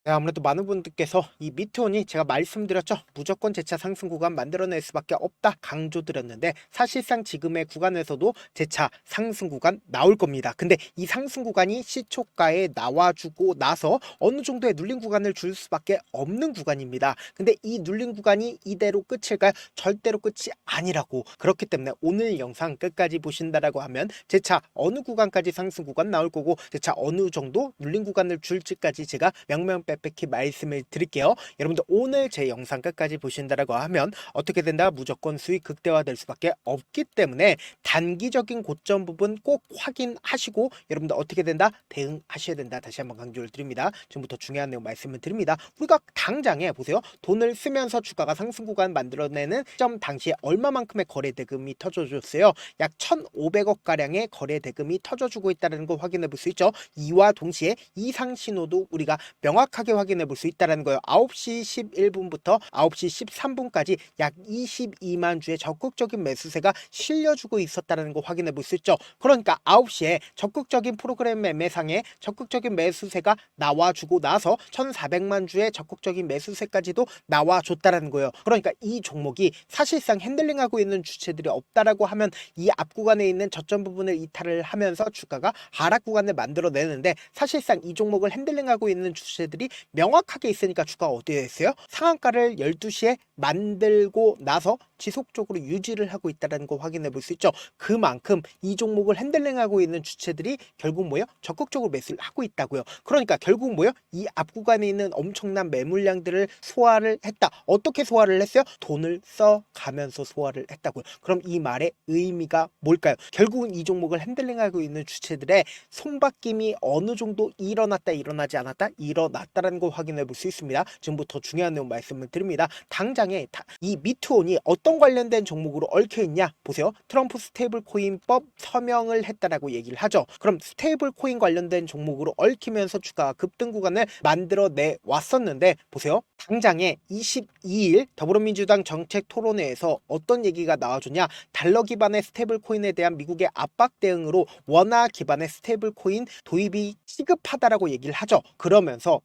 네, 아무래도 많은 분들께서 이 미트온이 제가 말씀드렸죠. 무조건 재차 상승 구간 만들어낼 수밖에 없다 강조드렸는데 사실상 지금의 구간에서도 재차 상승 구간 나올 겁니다. 근데 이 상승 구간이 시초가에 나와주고 나서 어느 정도의 눌린 구간을 줄 수밖에 없는 구간입니다. 근데 이 눌린 구간이 이대로 끝일까요? 절대로 끝이 아니라고. 그렇기 때문에 오늘 영상 끝까지 보신다라고 하면 재차 어느 구간까지 상승 구간 나올 거고 재차 어느 정도 눌린 구간을 줄지까지 제가 명명백백히 말씀을 드릴게요. 여러분들 오늘 제 영상 끝까지 보신다라고 하면 어떻게 된다? 무조건 수익 극대화될 수밖에 없기 때문에 단기적인 고점 부분 꼭 확인하시고 여러분들 어떻게 된다? 대응하셔야 된다. 다시 한번 강조를 드립니다. 지금부터 중요한 내용 말씀을 드립니다. 우리가 당장에 보세요. 돈을 쓰면서 주가가 상승 구간 만들어내는 시점 당시에 얼마만큼의 거래 대금이 터져줬어요? 약 1,500억 가량의 거래 대금이 터져주고 있다는 걸 확인해 볼 수 있죠. 이와 동시에 이상 신호도 우리가 명확하게 확인해 볼 수 있다는 거예요. 9시 11분부터 9시 13분까지 약 22만 주의 적극적인 매수세가 실려주고 있었다는 거 확인해 볼 수 있죠. 그러니까 9시에 적극적인 프로그램 매매상에 적극적인 매수세가 나와주고 나서 1,400만 주의 적극적인 매수세까지도 나와줬다는 거예요. 그러니까 이 종목이 사실상 핸들링하고 있는 주체들이 없다라고 하면 이 앞 구간에 있는 저점 부분을 이탈을 하면서 주가가 하락 구간을 만들어내는데 사실상 이 종목을 핸들링하고 있는 주체들이 명확하게 있으니까 주가가 어떻게 됐어요? 상한가를 12시에 만들고 나서 지속적으로 유지를 하고 있다는 거 확인해 볼 수 있죠. 그만큼 이 종목을 핸들링하고 있는 주체들이 결국 뭐예요? 적극적으로 매수를 하고 있다고요. 그러니까 결국 뭐예요? 이 앞 구간에 있는 엄청난 매물량들을 소화를 했다. 어떻게 소화를 했어요? 돈을 써가면서 소화를 했다고요. 그럼 이 말의 의미가 뭘까요? 결국은 이 종목을 핸들링하고 있는 주체들의 손바뀜이 어느 정도 일어났다 일어나지 않았다 일어났다라는 걸 확인해 볼 수 있습니다. 지금부터 중요한 내용 말씀을 드립니다. 당장에 이 미트온이 어떤 관련된 종목으로 얽혀 있냐 보세요. 트럼프 스테이블 코인법 서명을 했다라고 얘기를 하죠. 그럼 스테이블 코인 관련된 종목으로 얽히면서 주가가 급등 구간을 만들어내 왔었는데 보세요. 당장에 22일 더불어민주당 정책 토론회에서 어떤 얘기가 나와주냐, 달러 기반의 스테이블 코인에 대한 미국의 압박 대응으로 원화 기반의 스테이블 코인 도입이 시급하다라고 얘기를 하죠. 그러면서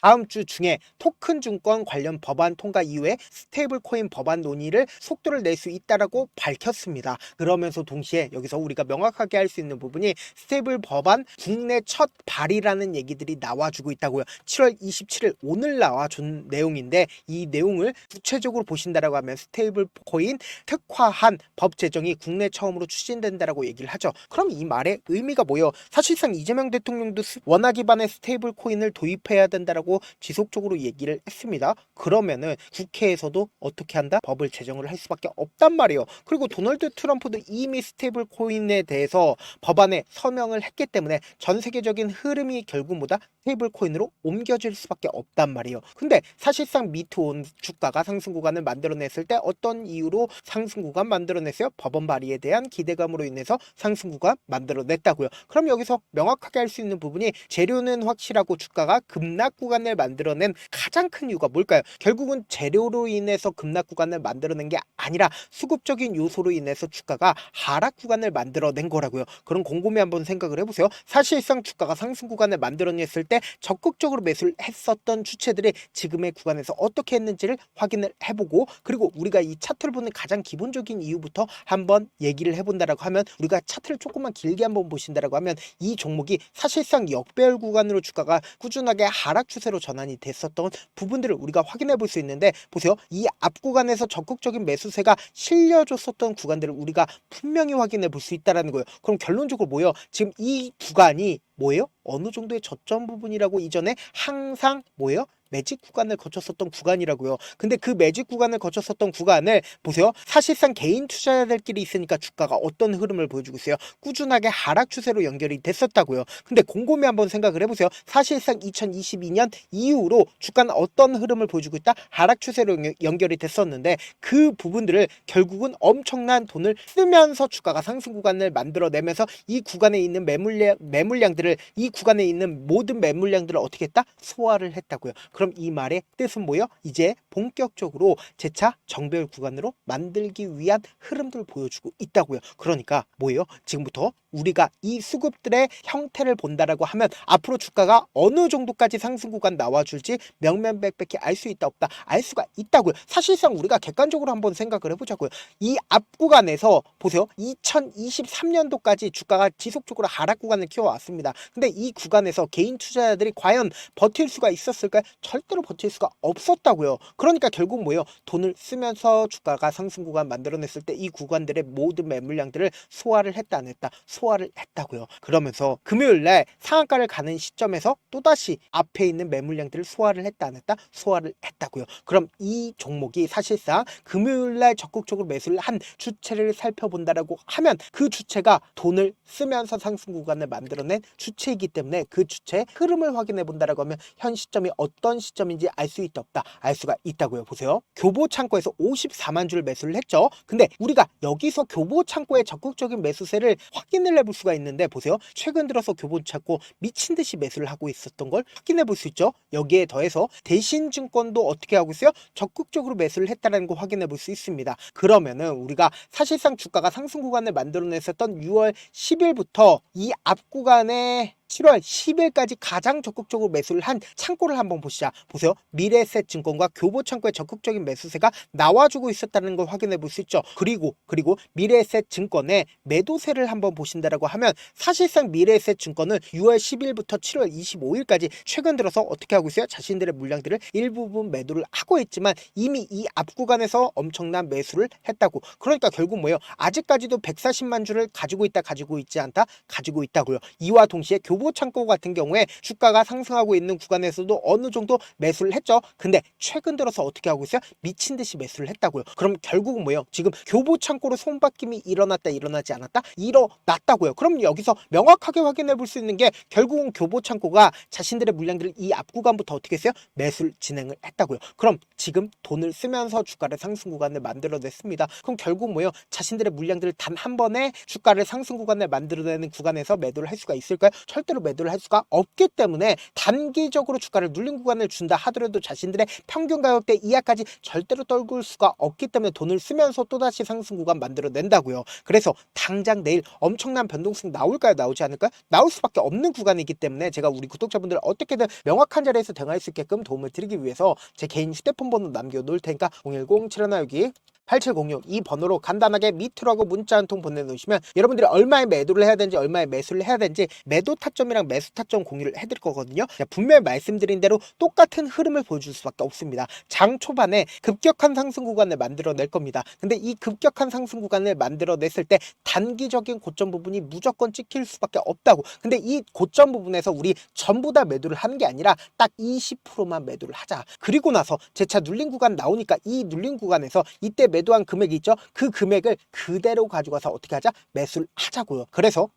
다음 주 중에 토큰 증권 관련 법안 통과 이후에 스테이블 코인 법안 논의를 속도를 낼 수 있다라고 밝혔습니다. 그러면서 동시에 여기서 우리가 명확하게 할 수 있는 부분이 스테이블 법안 국내 첫 발의라는 얘기들이 나와주고 있다고요. 7월 27일 오늘 나와준 내용인데 이 내용을 구체적으로 보신다라고 하면 스테이블 코인 특화한 법 제정이 국내 처음으로 추진된다라고 얘기를 하죠. 그럼 이 말의 의미가 뭐예요? 사실상 이재명 대통령도 원화 기반의 스테이블 코인을 도입해야 된다라고 지속적으로 얘기를 했습니다. 그러면은 국회에서도 어떻게 한다? 법을 제정을 할 수밖에 없단 말이에요. 그리고 도널드 트럼프도 이미 스테이블 코인에 대해서 법안에 서명을 했기 때문에 전 세계적인 흐름이 결국 뭐다? 스테이블 코인으로 옮겨질 수밖에 없단 말이에요. 근데 사실상 미트온 주가가 상승 구간을 만들어냈을 때 어떤 이유로 상승 구간 만들어냈어요? 법원 발의에 대한 기대감으로 인해서 상승 구간 만들어냈다고요. 그럼 여기서 명확하게 할 수 있는 부분이 재료는 확실하고 주가가 급락 구간을 만들어낸 가장 큰 이유가 뭘까요? 결국은 재료로 인해서 급락 구간을 만들어낸 게 아니라 수급적인 요소로 인해서 주가가 하락 구간을 만들어낸 거라고요. 그럼 곰곰이 한번 생각을 해보세요. 사실상 주가가 상승 구간을 만들어냈을 때 적극적으로 매수를 했었던 주체들이 지금의 구간에서 어떻게 했는지를 확인을 해보고, 그리고 우리가 이 차트를 보는 가장 기본적인 이유부터 한번 얘기를 해본다라고 하면, 우리가 차트를 조금만 길게 한번 보신다라고 하면 이 종목이 사실상 역배열 구간으로 주가가 꾸준하게 하락 추세로 전환이 됐었던 부분들을 우리가 확인해 볼 수 있는데 보세요. 이 앞 구간에서 적극적인 매수세가 실려줬었던 구간들을 우리가 분명히 확인해 볼 수 있다라는 거예요. 그럼 결론적으로 뭐예요? 지금 이 구간이 뭐예요? 어느 정도의 저점 부분이라고 이전에 항상 뭐예요? 매직 구간을 거쳤었던 구간이라고요. 근데 그 매직 구간을 거쳤었던 구간을 보세요. 사실상 개인 투자자들끼리 있으니까 주가가 어떤 흐름을 보여주고 있어요? 꾸준하게 하락 추세로 연결이 됐었다고요. 근데 곰곰이 한번 생각을 해보세요. 사실상 2022년 이후로 주가는 어떤 흐름을 보여주고 있다? 하락 추세로 연결이 됐었는데 그 부분들을 결국은 엄청난 돈을 쓰면서 주가가 상승 구간을 만들어내면서 이 구간에 있는 매물량들을 이 구간에 있는 모든 매물량들을 어떻게 했다? 소화를 했다고요. 그럼 이 말의 뜻은 뭐예요? 이제 본격적으로 재차 정배열 구간으로 만들기 위한 흐름들을 보여주고 있다고요. 그러니까 뭐예요? 지금부터 우리가 이 수급들의 형태를 본다라고 하면 앞으로 주가가 어느 정도까지 상승 구간 나와줄지 명명백백히 알 수 있다 없다 알 수가 있다고요. 사실상 우리가 객관적으로 한번 생각을 해보자고요. 이 앞 구간에서 보세요. 2023년도까지 주가가 지속적으로 하락 구간을 키워왔습니다. 근데 이 구간에서 개인 투자자들이 과연 버틸 수가 있었을까요? 절대로 버틸 수가 없었다고요. 그러니까 결국 뭐예요? 돈을 쓰면서 주가가 상승 구간 만들어냈을 때 이 구간들의 모든 매물량들을 소화를 했다 안 했다? 소화를 했다고요. 그러면서 금요일날 상한가를 가는 시점에서 또다시 앞에 있는 매물량들을 소화를 했다 안 했다? 소화를 했다고요. 그럼 이 종목이 사실상 금요일날 적극적으로 매수를 한 주체를 살펴본다라고 하면 그 주체가 돈을 쓰면서 상승 구간을 만들어낸 주체이기 때문에 그 주체의 흐름을 확인해 본다라고 하면 현 시점이 어떤 시점인지 알 수 있다 없다 알 수가 있다고요. 보세요. 교보 창고에서 54만 주를 매수를 했죠. 근데 우리가 여기서 교보 창고의 적극적인 매수세를 확인을 해볼 수가 있는데 보세요. 최근 들어서 교보 창고 미친 듯이 매수를 하고 있었던 걸 확인해 볼 수 있죠. 여기에 더해서 대신증권도 어떻게 하고 있어요? 적극적으로 매수를 했다는 거 확인해 볼 수 있습니다. 그러면은 우리가 사실상 주가가 상승 구간을 만들어냈었던 6월 10일부터 이 앞 구간에 7월 10일까지 가장 적극적으로 매수를 한 창고를 한번 보시자. 보세요. 미래에셋증권과 교보창고의 적극적인 매수세가 나와주고 있었다는 걸 확인해 볼 수 있죠. 그리고 미래에셋증권의 매도세를 한번 보신다라고 하면 사실상 미래에셋증권은 6월 10일부터 7월 25일까지 최근 들어서 어떻게 하고 있어요? 자신들의 물량들을 일부분 매도를 하고 있지만 이미 이 앞 구간에서 엄청난 매수를 했다고. 그러니까 결국 뭐예요? 아직까지도 140만 주를 가지고 있다 가지고 있지 않다 가지고 있다고요. 이와 동시에 교보창고 같은 경우에 주가가 상승하고 있는 구간에서도 어느 정도 매수를 했죠. 근데 최근 들어서 어떻게 하고 있어요? 미친 듯이 매수를 했다고요. 그럼 결국은 뭐예요? 지금 교보창고로 손바뀜이 일어났다 일어나지 않았다? 일어났다고요. 그럼 여기서 명확하게 확인해 볼 수 있는 게 결국은 교보창고가 자신들의 물량들을 이 앞 구간부터 어떻게 했어요? 매수를 진행을 했다고요. 그럼 지금 돈을 쓰면서 주가를 상승 구간을 만들어냈습니다. 그럼 결국 뭐예요? 자신들의 물량들을 단 한 번에 주가를 상승 구간을 만들어내는 구간에서 매도를 할 수가 있을까요? 절대로 매도를 할 수가 없기 때문에 단기적으로 주가를 눌린 구간을 준다 하더라도 자신들의 평균 가격대 이하까지 절대로 떨굴 수가 없기 때문에 돈을 쓰면서 또다시 상승 구간 만들어낸다고요. 그래서 당장 내일 엄청난 변동성 나올까요? 나오지 않을까요? 나올 수밖에 없는 구간이기 때문에 제가 우리 구독자분들 어떻게든 명확한 자리에서 대응할 수 있게끔 도움을 드리기 위해서 제 개인 휴대폰 번호 남겨놓을 테니까 010-716 8706 이 번호로 간단하게 밑으로 하고 문자 한 통 보내놓으시면 여러분들이 얼마에 매도를 해야 되는지 얼마에 매수를 해야 되는지 매도 타점이랑 매수 타점 공유를 해드릴 거거든요. 분명히 말씀드린 대로 똑같은 흐름을 보여줄 수밖에 없습니다. 장 초반에 급격한 상승 구간을 만들어낼 겁니다. 근데 이 급격한 상승 구간을 만들어냈을 때 단기적인 고점 부분이 무조건 찍힐 수밖에 없다고. 근데 이 고점 부분에서 우리 전부 다 매도를 하는 게 아니라 딱 20%만 매도를 하자. 그리고 나서 재차 눌린 구간 나오니까 이 눌린 구간에서 이때 매도한 금액이 있죠. 그 금액을 그대로 가져가서 어떻게 하자? 매수를 하자고요. 그래서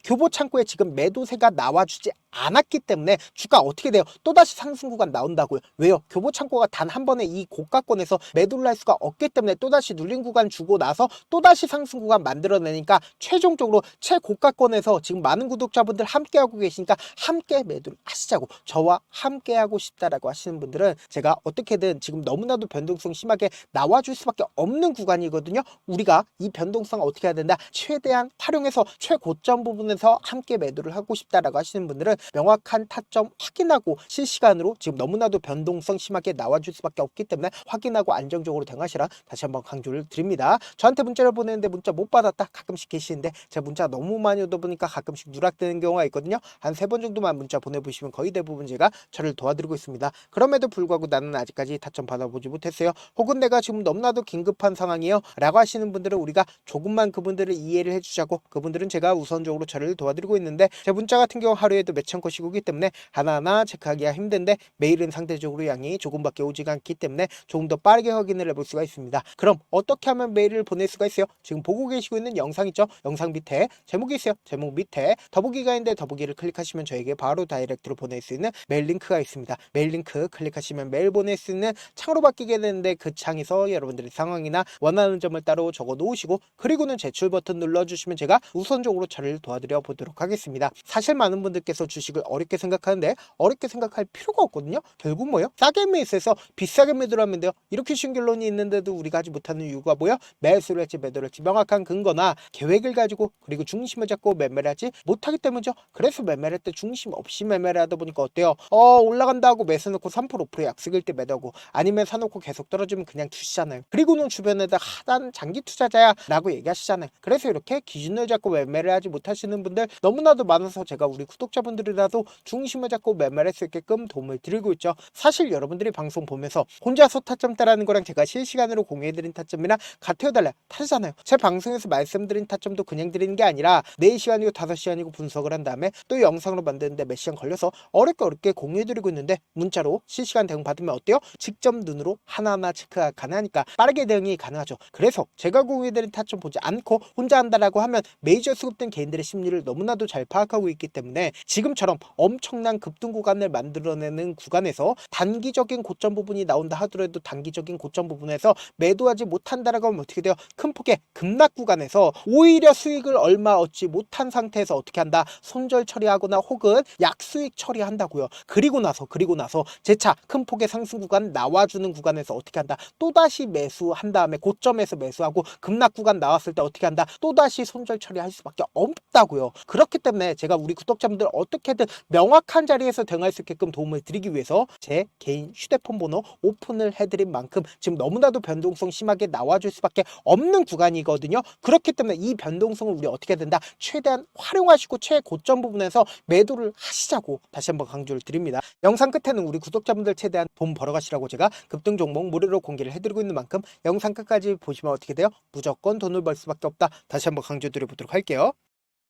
교보창고에 지금 매도세가 나와주지 않았기 때문에 주가 어떻게 돼요? 또다시 상승 구간 나온다고요. 왜요? 교보창고가 단 한 번에 이 고가권에서 매도를 할 수가 없기 때문에 또다시 눌린 구간 주고 나서 또다시 상승 구간 만들어내니까 최종적으로 최고가권에서 지금 많은 구독자분들 함께하고 계시니까 함께 매도를 하시자고. 저와 함께하고 싶다라고 하시는 분들은 제가 어떻게든 지금 너무나도 변동성 심하게 나와줄 수밖에 없는 구간이거든요. 우리가 이 변동성 어떻게 해야 된다? 최대한 활용해서 최고점 부분에서 함께 매도를 하고 싶다라고 하시는 분들은 명확한 타점 확인하고 실시간으로 지금 너무나도 변동성 심하게 나와줄 수밖에 없기 때문에 확인하고 안정적으로 대응하시라 다시 한번 강조를 드립니다. 저한테 문자를 보내는데 문자 못 받았다 가끔씩 계시는데 제가 문자 너무 많이 오다 보니까 가끔씩 누락되는 경우가 있거든요. 한 3번 정도만 문자 보내보시면 거의 대부분 제가 저를 도와드리고 있습니다. 그럼에도 불구하고 나는 아직까지 타점 받아보지 못했어요. 혹은 내가 지금 너무나도 긴급한 상황이에요 라고 하시는 분들은 우리가 조금만 그분들을 이해를 해주자고. 그분들은 제가 우선적으로 저를 도와드리고 있는데 제 문자 같은 경우 하루에도 몇천 건씩 오기 때문에 하나하나 체크하기가 힘든데 매일은 상대적으로 양이 조금밖에 오지가 않기 때문에 조금 더 빠르게 확인을 해볼 수가 있습니다. 그럼 어떻게 하면 메일을 보낼 수가 있어요? 지금 보고 계시고 있는 영상 있죠? 영상 밑에 제목이 있어요. 제목 밑에 더보기가 있는데 더보기를 클릭하시면 저에게 바로 다이렉트로 보낼 수 있는 메일 링크가 있습니다. 메일 링크 클릭하시면 메일 보낼 수 있는 창으로 바뀌게 되는데 그 창에서 여러분들의 상황이 시장이나 원하는 점을 따로 적어 놓으시고 그리고는 제출 버튼 눌러주시면 제가 우선적으로 처리를 도와드려 보도록 하겠습니다. 사실 많은 분들께서 주식을 어렵게 생각하는데 어렵게 생각할 필요가 없거든요. 결국 뭐요? 싸게 매수해서 비싸게 매도를 하면 돼요. 이렇게 쉬운 결론이 있는데도 우리가 하지 못하는 이유가 뭐야? 매수를 할지 매도를 할지 명확한 근거나 계획을 가지고 그리고 중심을 잡고 매매를 하지 못하기 때문이죠. 그래서 매매를 할 때 중심 없이 매매를 하다 보니까 어때요? 올라간다 하고 매수 놓고 3% 5% 약속일 때 매도하고 아니면 사놓고 계속 떨어지면 그냥 두시잖아요. 그리고는 주변에다 난 장기 투자자야 라고 얘기하시잖아요. 그래서 이렇게 기준을 잡고 매매를 하지 못하시는 분들 너무나도 많아서 제가 우리 구독자분들이라도 중심을 잡고 매매를 할 수 있게끔 도움을 드리고 있죠. 사실 여러분들이 방송 보면서 혼자서 타점 따라하는 거랑 제가 실시간으로 공유해드린 타점이랑 같아요 달라요? 다르잖아요. 제 방송에서 말씀드린 타점도 그냥 드리는 게 아니라 4시간이고 5시간이고 분석을 한 다음에 또 영상으로 만드는데 몇 시간 걸려서 어렵게 공유해드리고 있는데 문자로 실시간 대응 받으면 어때요? 직접 눈으로 하나하나 체크가 가능하니까 빠르게 대응이 가능하죠. 그래서 제가 공유해드린 타점 보지 않고 혼자 한다라고 하면 메이저 수급된 개인들의 심리를 너무나도 잘 파악하고 있기 때문에 지금처럼 엄청난 급등 구간을 만들어내는 구간에서 단기적인 고점 부분이 나온다 하더라도 단기적인 고점 부분에서 매도하지 못한다라고 하면 어떻게 돼요? 큰 폭의 급락 구간에서 오히려 수익을 얼마 얻지 못한 상태에서 어떻게 한다? 손절 처리하거나 혹은 약수익 처리한다고요. 그리고 나서 재차 큰 폭의 상승 구간 나와주는 구간에서 어떻게 한다? 또다시 매수한 다음에 고점에서 매수하고 급락 구간 나왔을 때 어떻게 한다? 또다시 손절 처리할 수밖에 없다고요. 그렇기 때문에 제가 우리 구독자분들 어떻게든 명확한 자리에서 대응할 수 있게끔 도움을 드리기 위해서 제 개인 휴대폰 번호 오픈을 해드린 만큼 지금 너무나도 변동성 심하게 나와줄 수밖에 없는 구간이거든요. 그렇기 때문에 이 변동성을 우리 어떻게 된다? 최대한 활용하시고 최고점 부분에서 매도를 하시자고 다시 한번 강조를 드립니다. 영상 끝에는 우리 구독자분들 최대한 돈 벌어가시라고 제가 급등 종목 무료로 공개를 해드리고 있는 만큼 영상 끝까지 보시면 어떻게 돼요? 무조건 돈을 벌 수밖에 없다. 다시 한번 강조드려보도록 할게요.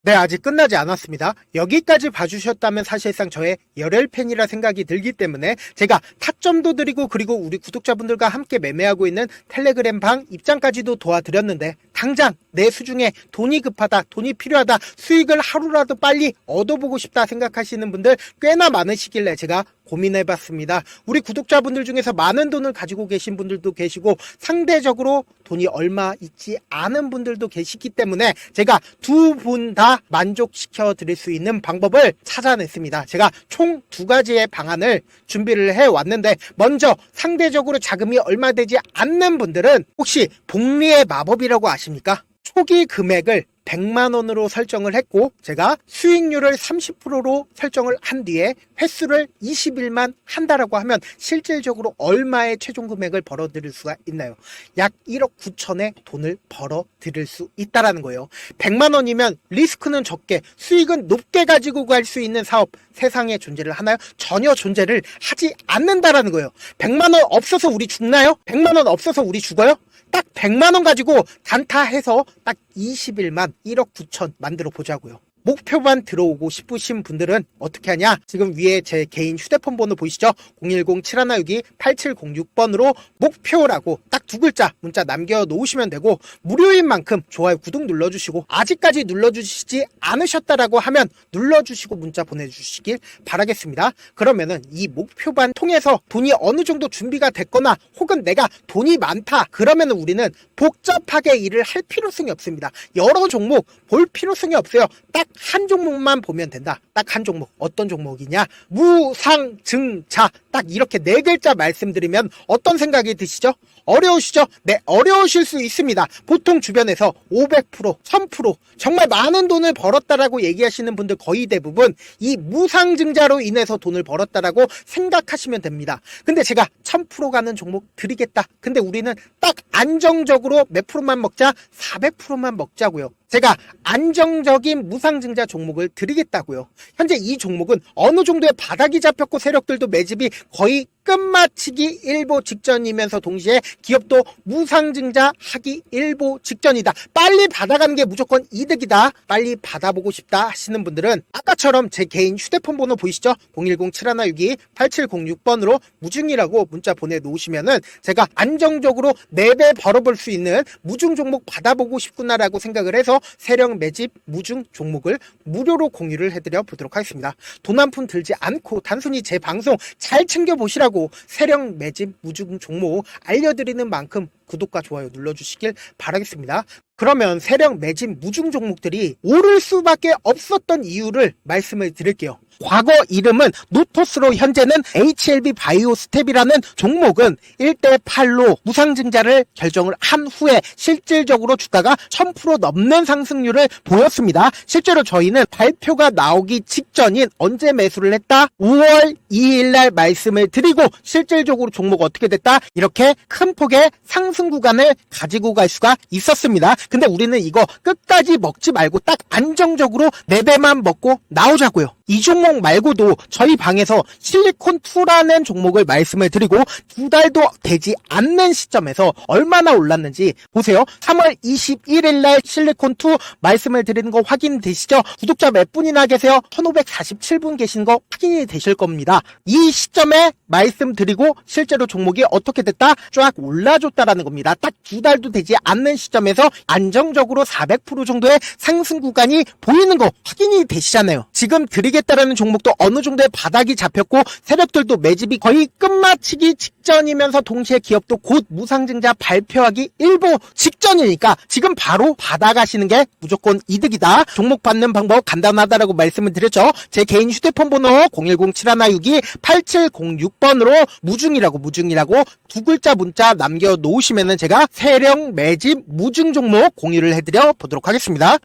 네, 아직 끝나지 않았습니다. 여기까지 봐주셨다면 사실상 저의 열혈 팬이라 생각이 들기 때문에 제가 타점도 드리고 그리고 우리 구독자분들과 함께 매매하고 있는 텔레그램 방 입장까지도 도와드렸는데 당장 내 수중에 돈이 급하다, 돈이 필요하다, 수익을 하루라도 빨리 얻어보고 싶다 생각하시는 분들 꽤나 많으시길래 제가 고민해봤습니다. 우리 구독자분들 중에서 많은 돈을 가지고 계신 분들도 계시고 상대적으로 돈이 얼마 있지 않은 분들도 계시기 때문에 제가 두 분 다 만족시켜 드릴 수 있는 방법을 찾아냈습니다. 제가 총 2가지의 방안을 준비를 해왔는데 먼저 상대적으로 자금이 얼마 되지 않는 분들은 혹시 복리의 마법이라고 아십니까? 초기 금액을 100만원으로 설정을 했고 제가 수익률을 30%로 설정을 한 뒤에 횟수를 20일만 한다라고 하면 실질적으로 얼마의 최종 금액을 벌어들일 수가 있나요? 약 1억 9천의 돈을 벌어들일 수 있다라는 거예요. 100만원이면 리스크는 적게 수익은 높게 가지고 갈 수 있는 사업 세상에 존재를 하나요? 전혀 존재를 하지 않는다라는 거예요. 100만원 없어서 우리 죽나요? 100만원 없어서 우리 죽어요? 딱 100만원 가지고 단타해서 딱 20일만 1억 9천 만들어 보자고요. 목표만 들어오고 싶으신 분들은 어떻게 하냐? 지금 위에 제 개인 휴대폰 번호 보이시죠? 010-7162-8706번으로 목표라고 딱 2글자 문자 남겨놓으시면 되고 무료인 만큼 좋아요 구독 눌러주시고 아직까지 눌러주시지 않으셨다라고 하면 눌러주시고 문자 보내주시길 바라겠습니다. 그러면은 이 목표반 통해서 돈이 어느 정도 준비가 됐거나 혹은 내가 돈이 많다 그러면은 우리는 복잡하게 일을 할 필요성이 없습니다. 여러 종목 볼 필요성이 없어요. 딱 한 종목만 보면 된다. 딱 한 종목. 어떤 종목이냐? 무상증자. 딱 이렇게 4글자 말씀드리면 어떤 생각이 드시죠? 어려우시죠? 네, 어려우실 수 있습니다. 보통 주변에서 500%, 1000% 정말 많은 돈을 벌었다라고 얘기하시는 분들 거의 대부분 이 무상증자로 인해서 돈을 벌었다라고 생각하시면 됩니다. 근데 제가 1000% 가는 종목 드리겠다. 근데 우리는 딱 안정적으로 몇 프로만 먹자? 400%만 먹자고요. 제가 안정적인 무상증자 종목을 드리겠다고요. 현재 이 종목은 어느 정도의 바닥이 잡혔고 세력들도 매집이 거의 끝마치기 일보 직전이면서 동시에 기업도 무상증자 하기 일보 직전이다. 빨리 받아가는 게 무조건 이득이다. 빨리 받아보고 싶다 하시는 분들은 아까처럼 제 개인 휴대폰 번호 보이시죠? 010-7162-8706번으로 무중이라고 문자 보내놓으시면은 제가 안정적으로 4배 벌어볼 수 있는 무중 종목 받아보고 싶구나라고 생각을 해서 세력 매집 무중 종목을 무료로 공유를 해드려 보도록 하겠습니다. 돈 한 푼 들지 않고 단순히 제 방송 잘 챙겨보시라고 세력 매집 무중 종목 알려드리는 만큼 구독과 좋아요 눌러주시길 바라겠습니다. 그러면 세력 매집 무중 종목들이 오를 수밖에 없었던 이유를 말씀을 드릴게요. 과거 이름은 노토스로 현재는 HLB 바이오스텝이라는 종목은 1대8로 무상증자를 결정을 한 후에 실질적으로 주가가 1000% 넘는 상승률을 보였습니다. 실제로 저희는 발표가 나오기 직전인 언제 매수를 했다? 5월 2일 날 말씀을 드리고 실질적으로 종목 어떻게 됐다? 이렇게 큰 폭의 상승 구간을 가지고 갈 수가 있었습니다. 근데 우리는 이거 끝까지 먹지 말고 딱 안정적으로 4배만 먹고 나오자고요. 이 종목 말고도 저희 방에서 실리콘2라는 종목을 말씀을 드리고 2달도 되지 않는 시점에서 얼마나 올랐는지 보세요. 3월 21일 날 실리콘2 말씀을 드리는 거 확인되시죠? 구독자 몇 분이나 계세요? 1547분 계신 거 확인이 되실 겁니다. 이 시점에 말씀드리고 실제로 종목이 어떻게 됐다? 쫙 올라줬다라는 겁니다. 딱 2달도 되지 않는 시점에서 안정적으로 400% 정도의 상승 구간이 보이는 거 확인이 되시잖아요. 지금 드리겠다라는 종목도 어느 정도의 바닥이 잡혔고 세력들도 매집이 거의 끝마치기 직전이면서 동시에 기업도 곧 무상증자 발표하기 일보 직전이니까 지금 바로 받아가시는 게 무조건 이득이다. 종목 받는 방법 간단하다라고 말씀을 드렸죠. 제 개인 휴대폰 번호 010-7162-8706번으로 무중이라고 두 글자 문자 남겨놓으시면은 제가 세력 매집 무중 종목 공유를 해드려 보도록 하겠습니다.